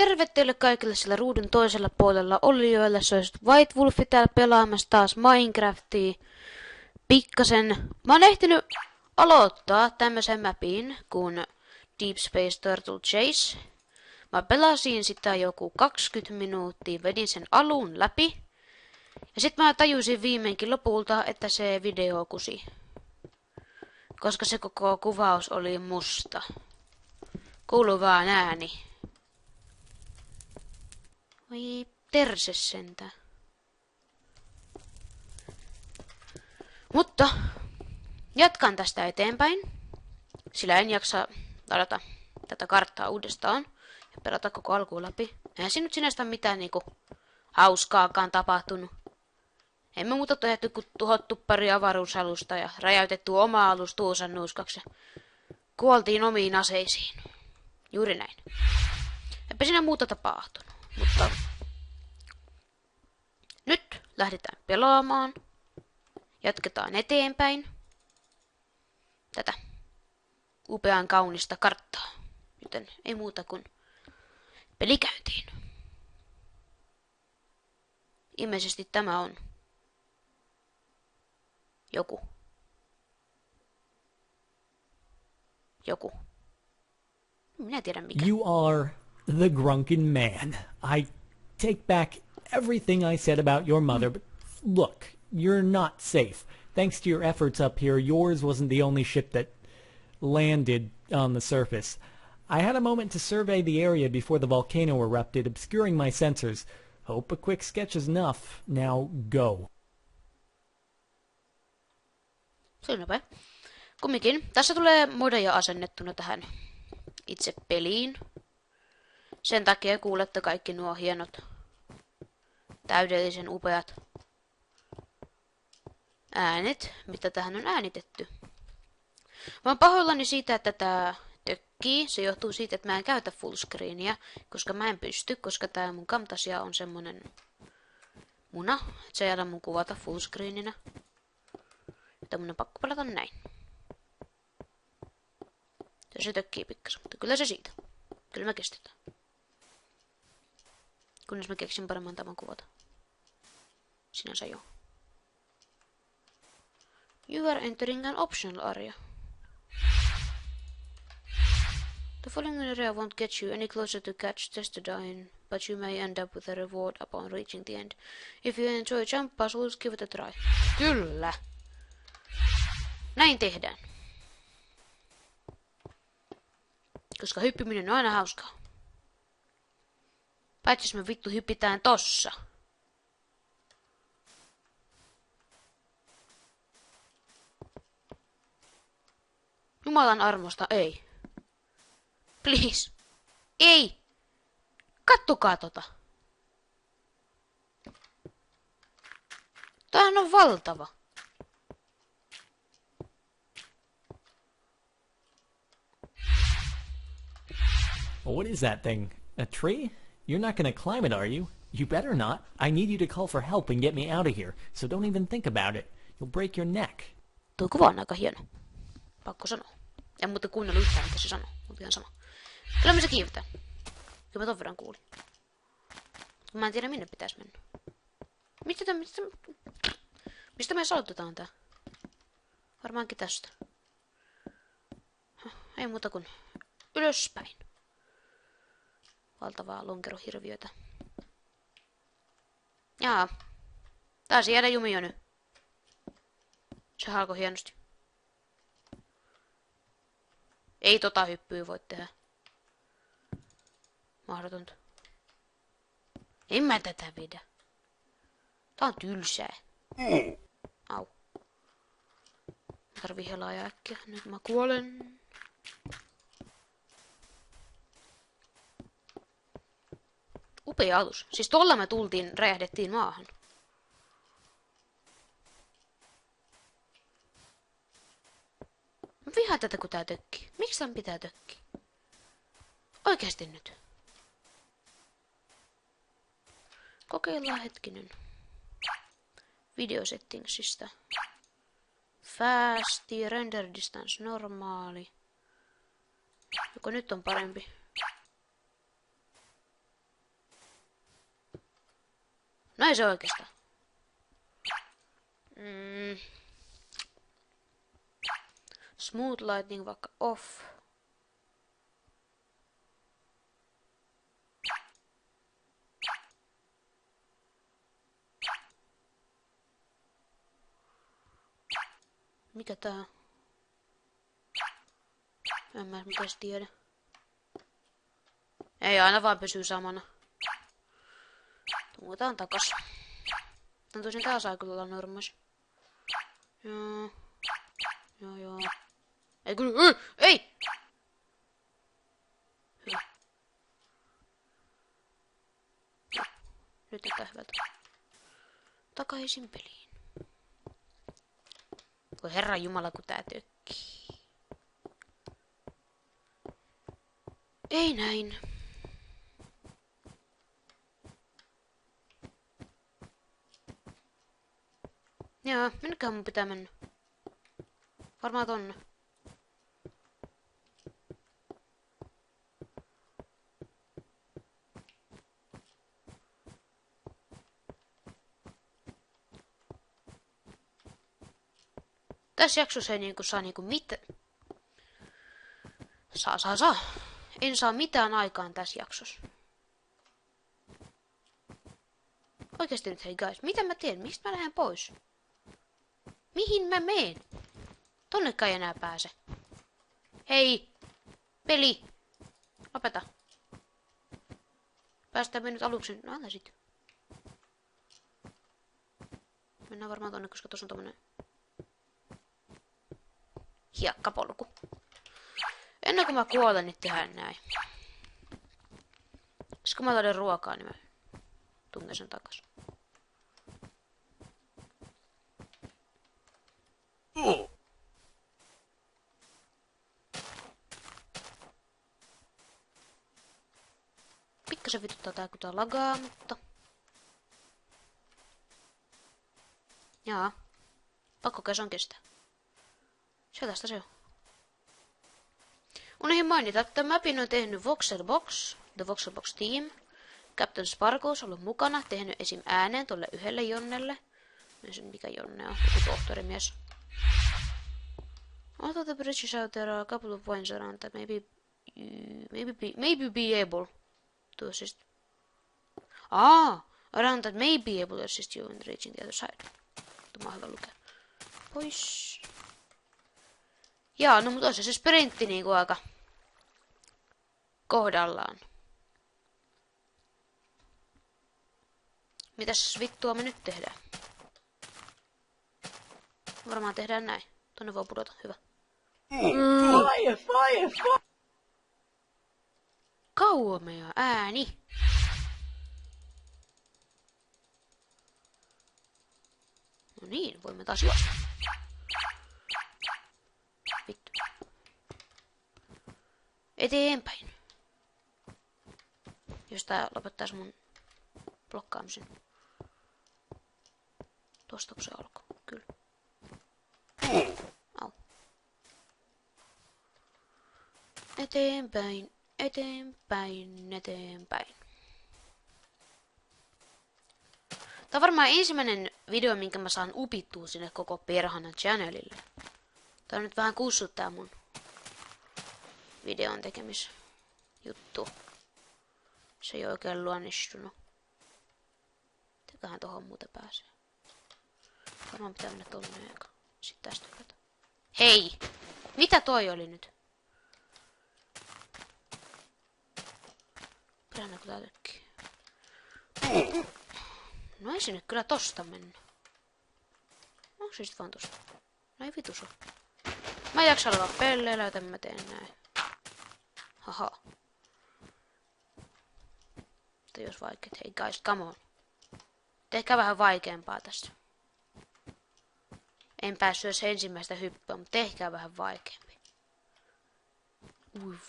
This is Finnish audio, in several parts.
Terve teille kaikille sillä ruudun toisella puolella olijoilla. Se olisi White Wolfi täällä pelaamassa taas Minecraftia. Pikkasen. Mä oon ehtinyt aloittaa tämmösen mapin kuin Deep Space Turtle Chase. Mä pelasin sitä joku 20 minuuttia, vedin sen alun läpi. Ja sit mä tajusin viimeinkin lopulta, että se video kusi. Koska se koko kuvaus oli musta. Kuuluu vaan ääni. Voi terse sentä. Mutta jatkan tästä eteenpäin, sillä en jaksa ladata tätä karttaa uudestaan ja pelata koko alkuun läpi. Eihän siinä nyt sinänsä mitään niinku hauskaakaan tapahtunut. Emme muuta tehty kuin tuhottu pari avaruusalusta ja räjäytetty oma alus tuusan nuuskaksi. Kuoltiin omiin aseisiin. Juuri näin. Eipä siinä muuta tapahtunut, mutta nyt lähdetään pelaamaan. Jatketaan eteenpäin tätä upean kaunista karttaa. Joten ei muuta kuin peli käyntiin. Ilmeisesti tämä on joku. Minä tiedän mikä. You are the Grunkin Man. I take back everything I said about your mother, but look, you're not safe. Thanks to your efforts up here, yours wasn't the only ship that landed on the surface. I had a moment to survey the area before the volcano erupted, obscuring my sensors. Hope a quick sketch is enough. Now go. Selvä. Kumminkin. Tässä tulee modeja asennettuna tähän itse peliin. Sen takia kuulette kaikki nuo hienot, täydellisen upeat äänet, mitä tähän on äänitetty. Mä oon pahoillani siitä, että tää tökkii. Se johtuu siitä, että mä en käytä fullscreenia, koska mä en pysty, koska tää mun Camtasia on semmonen muna, että se ei anna mun kuvata fullscreeninä. Joten mun on pakko pelata näin. Ja se tökkii pikkasen, mutta kyllä se siitä. Kyllä me kestetään. Kunnes mä keksin paremman tavan kuvata. Sinänsä joo. You are entering an optional area. The following area won't get you any closer to catch Testodyne, but you may end up with a reward upon reaching the end. If you enjoy jump puzzles, give it a try. Kyllä! Näin tehdään. Koska hyppiminen on aina hauskaa. Paitsi jos me vittu hyppitään tossa. Jumalan armosta, ei. Please. Ei. Kattokaa tota. Tämähän on valtava. What is that thing? A tree? You're not gonna climb it, are you? You better not. I need you to call for help and get me out of here, so don't even think about it. You'll break your neck. Tuo kuva on aika hieno. Pakko sanoa. En muuten kuunnellut yhtään, mitä se sanoo. Mutta ihan sama. Kyllä me se kiivetään. Kyllä mä ton verran kuulin. Mä en tiedä minne pitäisi mennä. Mistä me aloitetaan tää? Varmaankin tästä. Ei muuta kuin ylöspäin. Valtavaa lonkerohirviötä. Jaa. Taisi jäädä jumio nyt. Se alkoi hienosti. Ei tota hyppyä voi tehdä. Mahdotonta. En mä tätä vedä. Tää on tylsää. Au. Tarvii helaa äkkiä. Nyt mä kuolen. Upea alus. Siis tuolla me räjähdettiin maahan. Mä vihaan tätä kun tää tökkii. Miksi tän pitää tökkiä? Oikeesti nyt. Kokeillaan hetkinen. Video settingsistä. Fast, render distance normaali. Joko nyt on parempi? No ei se oikeastaan. Smooth lightning vaikka off. Mikä tää on? En mä mitäs tiedä. Ei aina vaan pysyy samana. Tungetaan takas. No tosin tää saa kyllä olla normaalis. Joo. Joo. Ei kyllä. Ei! Hyvä. Nyt näyttää hyvältä. Takaisin peliin. Voi herran jumala kun tää tökkii. Ei näin. Joo, minneköhän mun pitää mennä? Varmaan tonne. Tässä jaksossa ei saa mitä. Saa. En saa mitään aikaan tässä jaksossa. Oikeesti nyt hei guys, mitä mä teen? Mistä mä lähden pois? Mihin mä meen? Tonnekaan ei enää pääse. Hei! Peli! Lopeta. Päästään me nyt aluksi. No älä sit. Mennään varmaan tonne, koska tossa on tommonen hiekkapolku. Ennen kuin mä kuolen, niin tehdään näin. Sitten kun mä löydän ruokaa, niin mä tungen sen takas. Pikkasen vituttaa tää, kun tää lagaa, mutta... Jaa. Pakko kai se on kestää. Sieltästä se on. Unohdin mainita, että mapin on tehnyt Voxelbox, The Voxelbox Team. Captain Sparkles on ollut mukana, tehnyt esim. Ääneen tuolle yhdelle Jonnelle. Mikä Jonne on? Joku tohtorimies. Although the bridge out there are a couple of points around that maybe be able to assist. Around that may be able to assist you in reaching the other side. Tämä on hyvä lukea. Pois. Jaa, no mutta on se sprintti niinku aika kohdallaan. Mitäs vittua me nyt tehdään? Varmaan tehdään näin. Tonne voi pudota, hyvä. Fire! Kauemea ääni. No niin, voimme taas juosta. Vittu. Eteenpäin. Jos tää lopettaisi mun blokkaamisen. Tuosta kun se alkoi, kyllä. Au. Eteenpäin. Tää on varmaan ensimmäinen video, minkä mä saan upittua sinne koko perhana channelille. Tää on nyt vähän kussut tää mun videon tekemisjuttu. Se ei oikein luonnistunut. Mitäköhän tohon muuten pääsee? Varmaan pitää mennä tonne eka. Sitten tästä hypätä. Hei! Mitä toi oli nyt? Perhana kun tää tökkii. No ei sinne kyllä tosta mennä. Onko se sit vaan tosta? No ei vitus oo. Mä en jaksa alkaa pelleillä, joten mä teen näin. Haha. Mutta jos vaikeet, hei guys, come on. Tehkää vähän vaikeampaa tästä. En päässyt edes ensimmäistä hyppyä, mutta tehkää vähän vaikeampi. Uiv.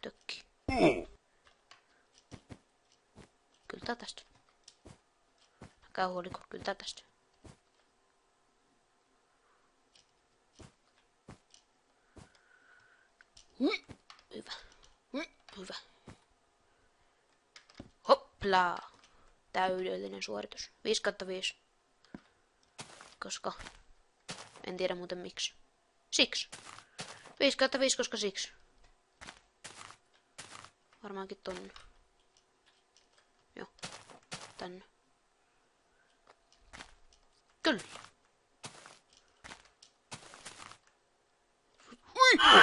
Tökki. Kyllä tää tästä. Älkää huoliko, kyllä tää tästä. Hyvä. Hyvä. Hoppla. täydellinen suoritus. 5/5. Koska... En tiedä muuten miksi. Siksi. 5/5, koska siksi. Varmaankin tonne. Joo. Tänne. Kyllä. Hui!